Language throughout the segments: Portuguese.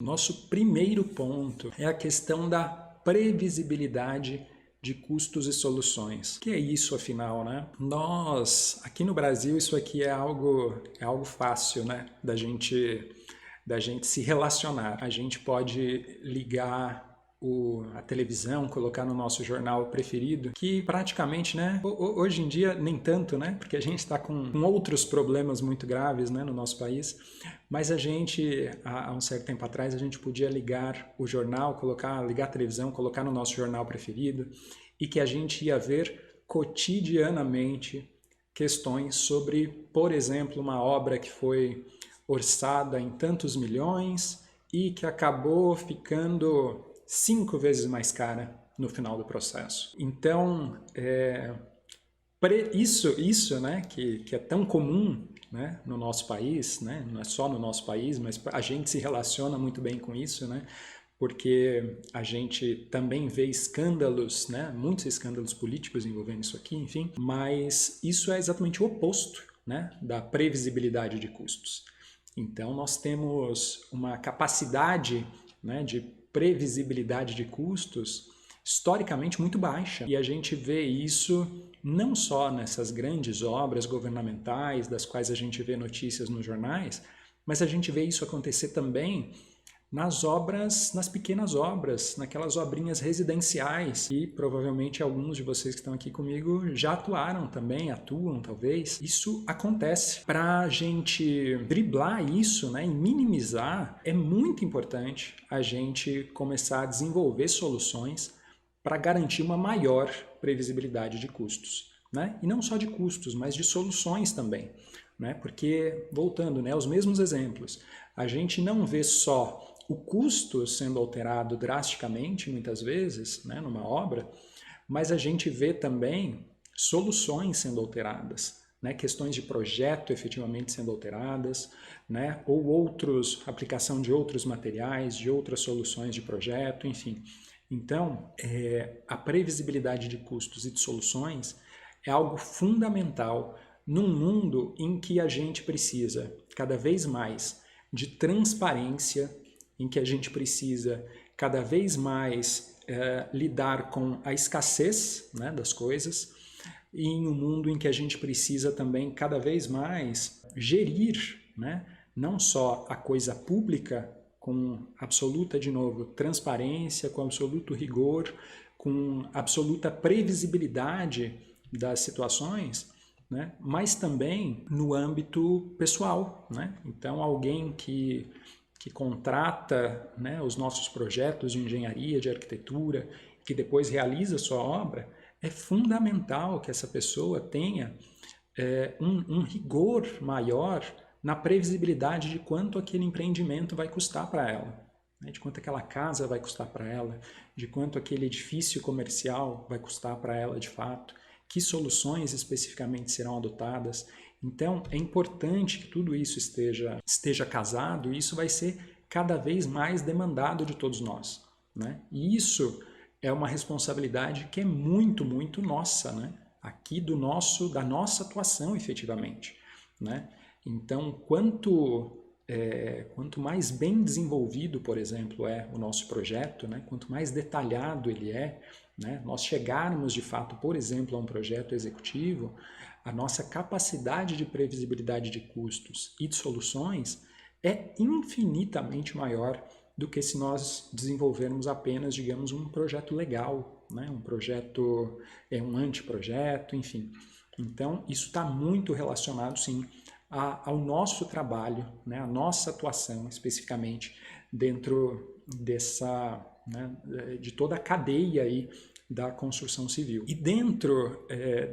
Nosso primeiro ponto é a questão da previsibilidade de custos e soluções. O que é isso, afinal, né? Nós, aqui no Brasil, isso aqui é algo fácil, né? Da gente se relacionar. A gente pode ligar a televisão, colocar no nosso jornal preferido, que praticamente, né, hoje em dia nem tanto, né, porque a gente está com outros problemas muito graves, né, no nosso país, mas a gente, há um certo tempo atrás, a gente podia ligar o jornal, ligar a televisão, colocar no nosso jornal preferido e que a gente ia ver cotidianamente questões sobre, por exemplo, uma obra que foi orçada em tantos milhões e que acabou ficando 5 vezes mais cara no final do processo. Então, isso né, que é tão comum, né, no nosso país, né, não é só no nosso país, mas a gente se relaciona muito bem com isso, né, porque a gente também vê escândalos, né, muitos escândalos políticos envolvendo isso aqui, enfim, mas isso é exatamente o oposto, né, da previsibilidade de custos. Então, nós temos uma capacidade, né, de previsibilidade de custos historicamente muito baixa. E a gente vê isso não só nessas grandes obras governamentais, das quais a gente vê notícias nos jornais, mas a gente vê isso acontecer também nas obras, nas pequenas obras, naquelas obrinhas residenciais, e provavelmente alguns de vocês que estão aqui comigo já atuaram também, atuam talvez. Isso acontece. Para a gente driblar isso, né, e minimizar, é muito importante a gente começar a desenvolver soluções para garantir uma maior previsibilidade de custos, né? E não só de custos, mas de soluções também, né? Porque, voltando, né, aos mesmos exemplos, a gente não vê só o custo sendo alterado drasticamente, muitas vezes, né, numa obra, mas a gente vê também soluções sendo alteradas, né, questões de projeto efetivamente sendo alteradas, né, ou aplicação de outros materiais, de outras soluções de projeto, enfim. Então, a previsibilidade de custos e de soluções é algo fundamental num mundo em que a gente precisa cada vez mais de transparência, em que a gente precisa cada vez mais lidar com a escassez, né, das coisas, e em um mundo em que a gente precisa também cada vez mais gerir, né, não só a coisa pública com absoluta, de novo, transparência, com absoluto rigor, com absoluta previsibilidade das situações, né, mas também no âmbito pessoal, né? Então, alguém que contrata, né, os nossos projetos de engenharia, de arquitetura, que depois realiza a sua obra, é fundamental que essa pessoa tenha um rigor maior na previsibilidade de quanto aquele empreendimento vai custar para ela, né, de quanto aquela casa vai custar para ela, de quanto aquele edifício comercial vai custar para ela de fato, que soluções especificamente serão adotadas. Então, é importante que tudo isso esteja casado, e isso vai ser cada vez mais demandado de todos nós, né? E isso é uma responsabilidade que é muito, muito nossa, né? Aqui da nossa atuação, efetivamente, né? Então, quanto mais bem desenvolvido, por exemplo, é o nosso projeto, né? Quanto mais detalhado ele é, né? Nós chegarmos de fato, por exemplo, a um projeto executivo, a nossa capacidade de previsibilidade de custos e de soluções é infinitamente maior do que se nós desenvolvermos apenas, digamos, um projeto legal, né? Um projeto, um anteprojeto, enfim. Então, isso está muito relacionado, sim, ao nosso trabalho, né? A nossa atuação, especificamente, dentro de toda a cadeia aí da construção civil. E dentro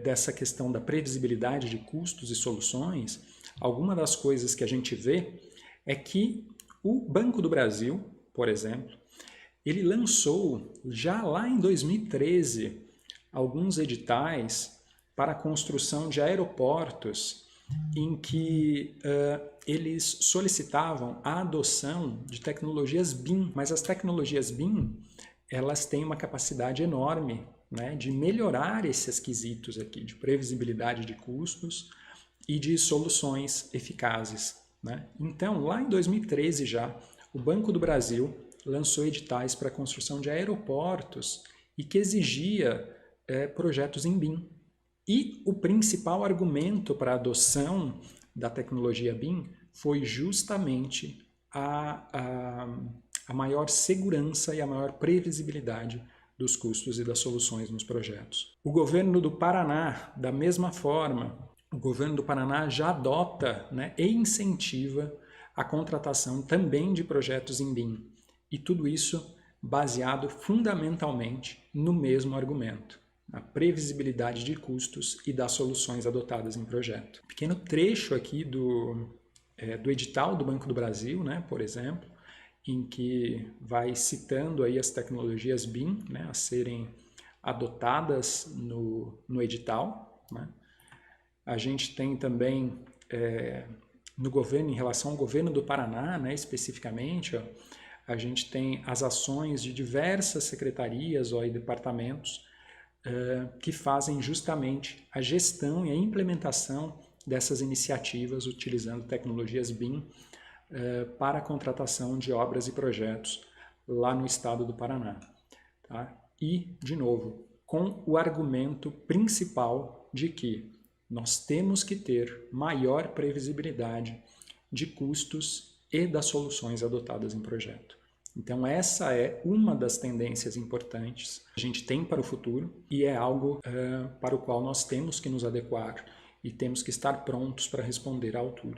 dessa questão da previsibilidade de custos e soluções, alguma das coisas que a gente vê é que o Banco do Brasil, por exemplo, ele lançou já lá em 2013 alguns editais para a construção de aeroportos em que eles solicitavam a adoção de tecnologias BIM, mas as tecnologias BIM elas têm uma capacidade enorme, né, de melhorar esses quesitos aqui, de previsibilidade de custos e de soluções eficazes, né? Então, lá em 2013 já, o Banco do Brasil lançou editais para a construção de aeroportos e que exigia projetos em BIM. E o principal argumento para a adoção da tecnologia BIM foi justamente a maior segurança e a maior previsibilidade dos custos e das soluções nos projetos. O governo do Paraná, da mesma forma, o governo do Paraná já adota, né, e incentiva a contratação também de projetos em BIM. E tudo isso baseado fundamentalmente no mesmo argumento, na previsibilidade de custos e das soluções adotadas em projeto. Pequeno trecho aqui do edital do Banco do Brasil, né, por exemplo, em que vai citando aí as tecnologias BIM, né, a serem adotadas no edital, né. A gente tem também no governo, em relação ao governo do Paraná, né, especificamente, a gente tem as ações de diversas secretarias e departamentos que fazem justamente a gestão e a implementação dessas iniciativas utilizando tecnologias BIM para a contratação de obras e projetos lá no estado do Paraná. Tá? E, de novo, com o argumento principal de que nós temos que ter maior previsibilidade de custos e das soluções adotadas em projeto. Então essa é uma das tendências importantes que a gente tem para o futuro e é algo para o qual nós temos que nos adequar e temos que estar prontos para responder à altura.